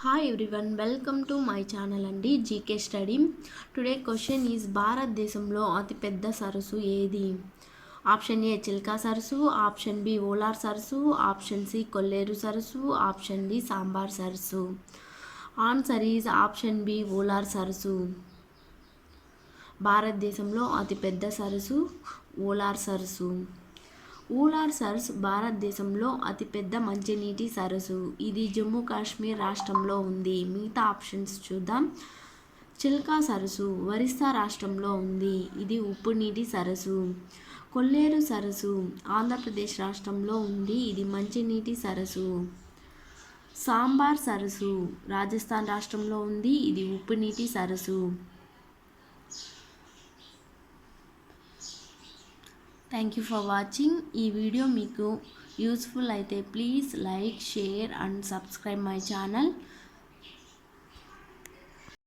Hi everyone, welcome to my channel అండి GK study. Today question is భారతదేశంలో అతిపెద్ద సరస్సు ఏది? ఆప్షన్ ఏ చిల్కా సరస్సు, ఆప్షన్ బి ఓలార్ సరస్సు, ఆప్షన్ సి కొల్లేరు సరస్సు, ఆప్షన్ డి సాంబార్ సరస్సు. Answer is option B Wular సరస్సు. భారతదేశంలో అతిపెద్ద సరస్సు ఓలార్ సరస్సు. ఊలార్ సరస్సు భారతదేశంలో అతిపెద్ద మంచినీటి సరస్సు. ఇది జమ్మూ కాశ్మీర్ రాష్ట్రంలో ఉంది. మిగతా ఆప్షన్స్ చూద్దాం. చిల్కా సరస్సు ఒరిస్సా రాష్ట్రంలో ఉంది. ఇది ఉప్పు నీటి సరస్సు. కొల్లేరు సరస్సు ఆంధ్రప్రదేశ్ రాష్ట్రంలో ఉంది. ఇది మంచినీటి సరస్సు. సాంబార్ సరస్సు రాజస్థాన్ రాష్ట్రంలో ఉంది. ఇది ఉప్పు నీటి సరస్సు. Thank you for watching. ఈ వీడియో మీకు యూస్ఫుల్ అయితే please like, share and subscribe my channel.